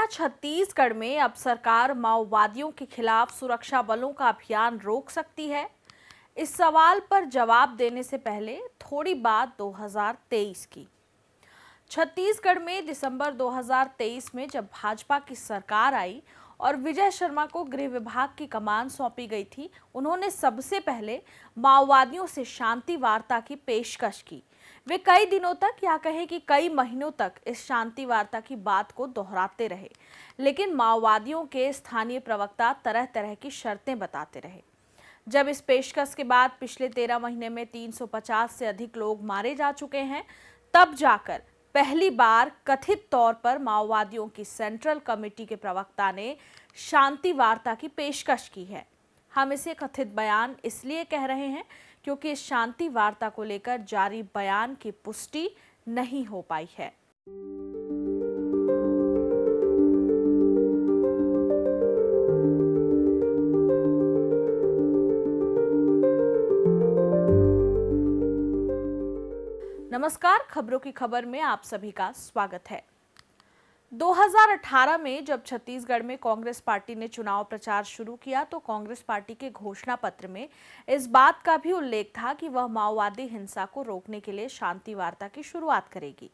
छत्तीसगढ़ में अब सरकार माओवादियों के खिलाफ सुरक्षा बलों का अभियान रोक सकती है? इस सवाल पर जवाब देने से पहले थोड़ी बात 2023 की। छत्तीसगढ़ में दिसंबर 2023 में जब भाजपा की सरकार आई और विजय शर्मा को गृह विभाग की कमान सौंपी गई थी, उन्होंने सबसे पहले माओवादियों से शांति वार्ता की पेशकश की। वे कई दिनों तक या कहें कि कई महीनों तक इस शांति वार्ता की बात को दोहराते रहे, लेकिन माओवादियों के स्थानीय प्रवक्ता तरह तरह की शर्तें बताते रहे। जब इस पेशकश के बाद पिछले 13 महीने में 350 से अधिक लोग मारे जा चुके हैं, तब जाकर पहली बार कथित तौर पर माओवादियों की सेंट्रल कमेटी के प्रवक्ता ने शांति वार्ता की पेशकश की है। हम इसे कथित बयान इसलिए कह रहे हैं क्योंकि इस शांति वार्ता को लेकर जारी बयान की पुष्टि नहीं हो पाई है। नमस्कार, खबरों की खबर में आप सभी का स्वागत है। 2018 में जब छत्तीसगढ़ में कांग्रेस पार्टी ने चुनाव प्रचार शुरू किया तो कांग्रेस पार्टी के घोषणा पत्र में इस बात का भी उल्लेख था कि वह माओवादी हिंसा को रोकने के लिए शांति वार्ता की शुरुआत करेगी।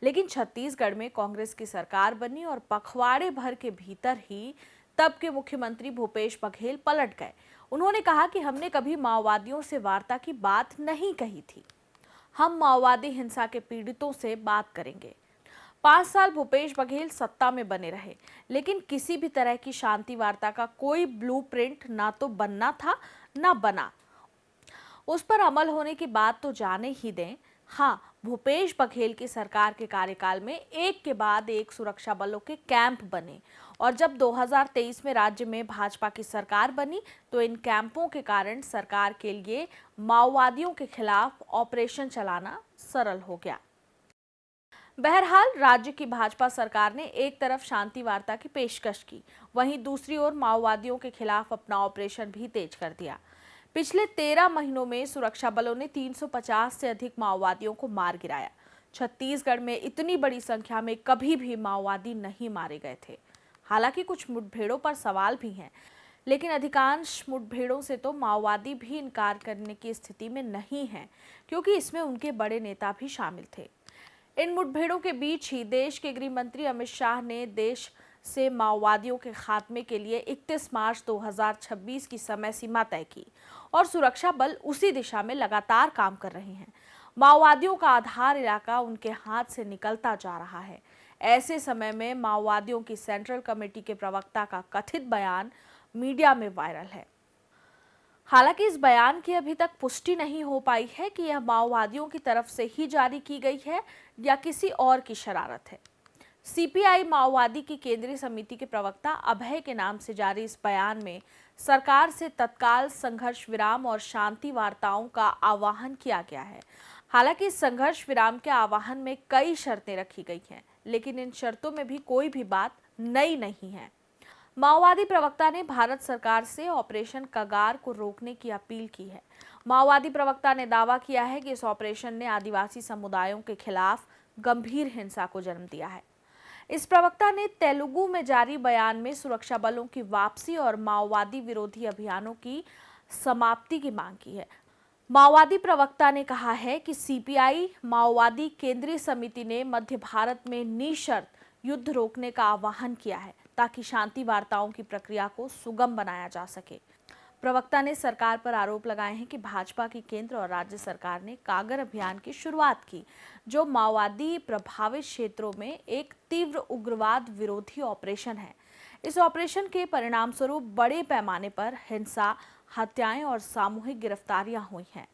लेकिन छत्तीसगढ़ में कांग्रेस की सरकार बनी और पखवाड़े भर के भीतर ही तब के मुख्यमंत्री भूपेश बघेल पलट गए। उन्होंने कहा कि हमने कभी माओवादियों से वार्ता की बात नहीं कही थी, हम माओवादी हिंसा के पीड़ितों से बात करेंगे। 5 साल भूपेश बघेल सत्ता में बने रहे, लेकिन किसी भी तरह की शांति वार्ता का कोई ब्लूप्रिंट ना तो बनना था ना बना। उस पर अमल होने की बात तो जाने ही दें। हाँ, भूपेश बघेल की सरकार के कार्यकाल में एक के बाद एक सुरक्षा बलों के कैंप बने और जब 2023 में राज्य में भाजपा की सरकार बनी तो इन कैंपों के कारण सरकार के लिए माओवादियों के खिलाफ ऑपरेशन चलाना सरल हो गया। बहरहाल राज्य की भाजपा सरकार ने एक तरफ शांति वार्ता की पेशकश की, वहीं दूसरी ओर माओवादियों के खिलाफ अपना ऑपरेशन भी तेज कर दिया। पिछले 13 महीनों में सुरक्षा बलों ने 350 से अधिक माओवादियों को मार गिराया। छत्तीसगढ़ में इतनी बड़ी संख्या में कभी भी माओवादी नहीं मारे गए थे। हालांकि कुछ मुठभेड़ों पर सवाल भी हैं, लेकिन अधिकांश मुठभेड़ों से तो माओवादी भी इनकार करने की स्थिति में नहीं है, क्योंकि इसमें उनके बड़े नेता भी शामिल थे। इन मुठभेड़ों के बीच ही देश के गृह मंत्री अमित शाह ने देश से माओवादियों के खात्मे के लिए 31 मार्च 2026 की समय सीमा तय की और सुरक्षा बल उसी दिशा में लगातार काम कर रहे हैं। माओवादियों का आधार इलाका उनके हाथ से निकलता जा रहा है। ऐसे समय में माओवादियों की सेंट्रल कमेटी के प्रवक्ता का कथित बयान मीडिया में वायरल है। हालांकि इस बयान की अभी तक पुष्टि नहीं हो पाई है कि यह माओवादियों की तरफ से ही जारी की गई है या किसी और की शरारत है। सीपीआई माओवादी की केंद्रीय समिति के प्रवक्ता अभय के नाम से जारी इस बयान में सरकार से तत्काल संघर्ष विराम और शांति वार्ताओं का आह्वान किया गया है। हालांकि इस संघर्ष विराम के आह्वान में कई शर्तें रखी गई हैं, लेकिन इन शर्तों में भी कोई भी बात नई नहीं है। माओवादी प्रवक्ता ने भारत सरकार से ऑपरेशन कगार को रोकने की अपील की है। माओवादी प्रवक्ता ने दावा किया है कि इस ऑपरेशन ने आदिवासी समुदायों के खिलाफ गंभीर हिंसा को जन्म दिया है। इस प्रवक्ता ने तेलुगु में जारी बयान में सुरक्षा बलों की वापसी और माओवादी विरोधी अभियानों की समाप्ति की मांग की है। माओवादी प्रवक्ता ने कहा है कि सीपीआई माओवादी केंद्रीय समिति ने मध्य भारत में निशर्त युद्ध रोकने का आह्वान किया है ताकि शांति वार्ताओं की प्रक्रिया को सुगम बनाया जा सके। प्रवक्ता ने सरकार पर आरोप लगाए हैं कि भाजपा की केंद्र और राज्य सरकार ने कागर अभियान की शुरुआत की, जो माओवादी प्रभावित क्षेत्रों में एक तीव्र उग्रवाद विरोधी ऑपरेशन है। इस ऑपरेशन के परिणाम स्वरूप बड़े पैमाने पर हिंसा, हत्याएं और सामूहिक गिरफ्तारियां हुई हैं।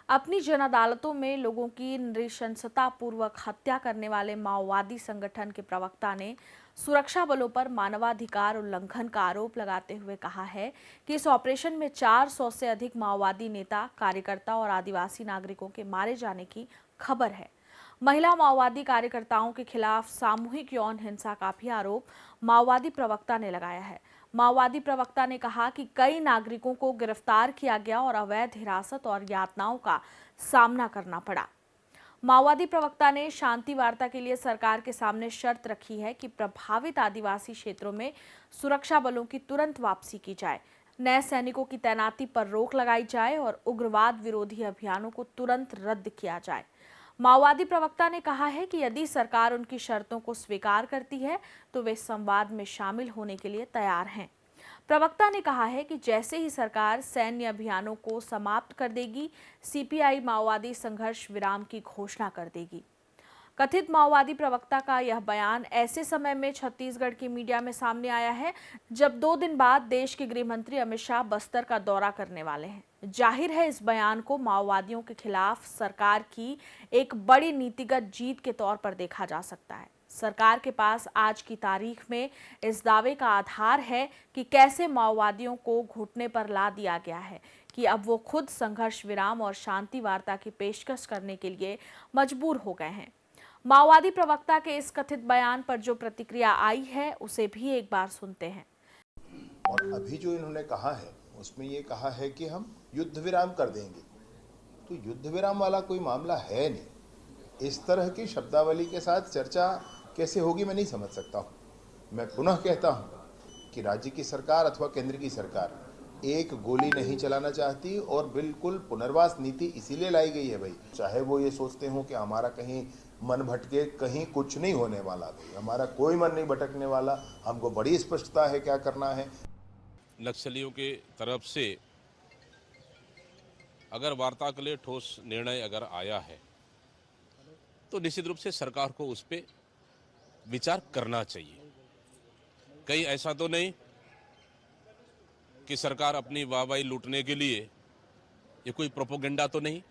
अपनी जन अदालतों में लोगों की नृशंसतापूर्वक हत्या करने वाले माओवादी संगठन के प्रवक्ता ने सुरक्षा बलों पर मानवाधिकार उल्लंघन का आरोप लगाते हुए कहा है कि इस ऑपरेशन में 400 से अधिक माओवादी नेता, कार्यकर्ता और आदिवासी नागरिकों के मारे जाने की खबर है। महिला माओवादी कार्यकर्ताओं के खिलाफ सामूहिक यौन हिंसा का भी आरोप माओवादी प्रवक्ता ने लगाया है। माओवादी प्रवक्ता ने कहा कि कई नागरिकों को गिरफ्तार किया गया और अवैध हिरासत और यातनाओं का सामना करना पड़ा। माओवादी प्रवक्ता ने शांति वार्ता के लिए सरकार के सामने शर्त रखी है कि प्रभावित आदिवासी क्षेत्रों में सुरक्षा बलों की तुरंत वापसी की जाए, नए सैनिकों की तैनाती पर रोक लगाई जाए और उग्रवाद विरोधी अभियानों को तुरंत रद्द किया जाए। माओवादी प्रवक्ता ने कहा है कि यदि सरकार उनकी शर्तों को स्वीकार करती है तो वे संवाद में शामिल होने के लिए तैयार हैं। प्रवक्ता ने कहा है कि जैसे ही सरकार सैन्य अभियानों को समाप्त कर देगी, सीपीआई माओवादी संघर्ष विराम की घोषणा कर देगी। कथित माओवादी प्रवक्ता का यह बयान ऐसे समय में छत्तीसगढ़ की मीडिया में सामने आया है जब 2 दिन बाद देश के गृह मंत्री अमित शाह बस्तर का दौरा करने वाले हैं। जाहिर है इस बयान को माओवादियों के खिलाफ सरकार की एक बड़ी नीतिगत जीत के तौर पर देखा जा सकता है। सरकार के पास आज की तारीख में इस दावे का आधार है कि कैसे माओवादियों को घुटने पर ला दिया गया है कि अब वो खुद संघर्ष विराम और शांति वार्ता की पेशकश करने के लिए मजबूर हो गए हैं। माओवादी प्रवक्ता के इस कथित बयान पर जो प्रतिक्रिया आई है उसे भी एक बार सुनते हैं। और अभी जो इन्होंने कहा है उसमें ये कहा है कि हम युद्ध विराम कर देंगे, तो युद्ध विराम वाला कोई मामला है नहीं। इस तरह की शब्दावली के साथ चर्चा कैसे होगी मैं नहीं समझ सकता हूँ। मैं पुनः कहता हूँ कि राज्य की सरकार अथवा केंद्र की सरकार एक गोली नहीं चलाना चाहती और बिल्कुल पुनर्वास नीति इसीलिए लाई गई है भाई, चाहे वो ये सोचते हो कि हमारा कहीं मन भटके, कहीं कुछ नहीं होने वाला भाई, हमारा कोई मन नहीं भटकने वाला, हमको बड़ी स्पष्टता है क्या करना है। नक्सलियों के तरफ से अगर वार्ता के लिए ठोस निर्णय अगर आया है तो निश्चित रूप से सरकार को उस पर विचार करना चाहिए। कहीं ऐसा तो नहीं कि सरकार अपनी वाहवाही लूटने के लिए ये कोई प्रोपोगेंडा तो नहीं।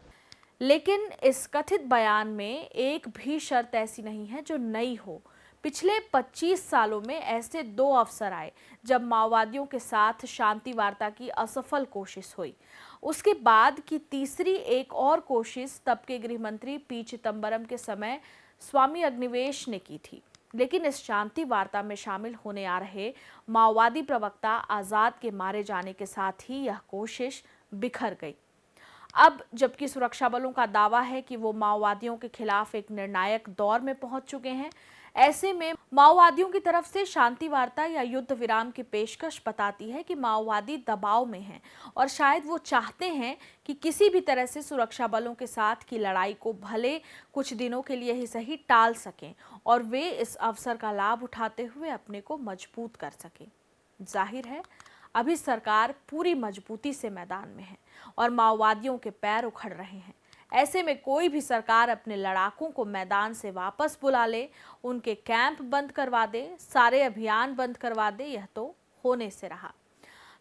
लेकिन इस कथित बयान में एक भी शर्त ऐसी नहीं है जो नई हो। पिछले 25 सालों में ऐसे 2 अवसर आए जब माओवादियों के साथ शांति वार्ता की असफल कोशिश हुई। उसके बाद की तीसरी एक और कोशिश तब के गृह मंत्री पी चिदम्बरम के समय स्वामी अग्निवेश ने की थी। लेकिन इस शांति वार्ता में शामिल होने आ रहे माओवादी प्रवक्ता आजाद के मारे जाने के साथ ही यह कोशिश बिखर गई। अब जबकि सुरक्षा बलों का दावा है कि वो माओवादियों के खिलाफ एक निर्णायक दौर में पहुंच चुके हैं, ऐसे में माओवादियों की तरफ से शांति वार्ता या युद्ध विराम की पेशकश बताती है कि माओवादी दबाव में हैं और शायद वो चाहते हैं कि किसी भी तरह से सुरक्षा बलों के साथ की लड़ाई को भले कुछ दिनों के लिए ही सही टाल सकें और वे इस अवसर का लाभ उठाते हुए अपने को मजबूत कर सकें। जाहिर है अभी सरकार पूरी मजबूती से मैदान में है और माओवादियों के पैर उखड़ रहे हैं। ऐसे में कोई भी सरकार अपने लड़ाकों को मैदान से वापस बुला ले, उनके कैंप बंद करवा दे, सारे अभियान बंद करवा दे, यह तो होने से रहा।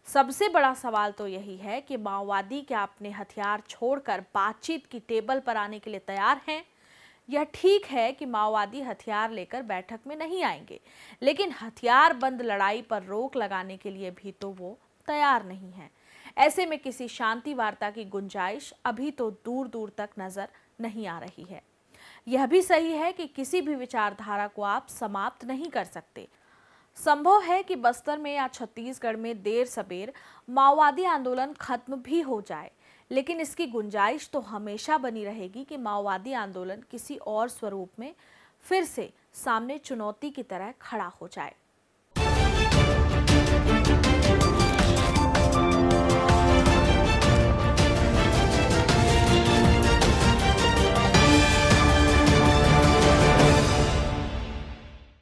सबसे बड़ा सवाल तो यही है कि माओवादी क्या अपने हथियार छोड़कर बातचीत की टेबल पर आने के लिए तैयार हैं? यह ठीक है कि माओवादी हथियार लेकर बैठक में नहीं आएंगे, लेकिन हथियार बंद लड़ाई पर रोक लगाने के लिए भी तो वो तैयार नहीं है। ऐसे में किसी शांति वार्ता की गुंजाइश अभी तो दूर दूर तक नजर नहीं आ रही है। यह भी सही है कि किसी भी विचारधारा को आप समाप्त नहीं कर सकते। संभव है कि बस्तर में या छत्तीसगढ़ में देर सबेर माओवादी आंदोलन खत्म भी हो जाए, लेकिन इसकी गुंजाइश तो हमेशा बनी रहेगी कि माओवादी आंदोलन किसी और स्वरूप में फिर से सामने चुनौती की तरह खड़ा हो जाए।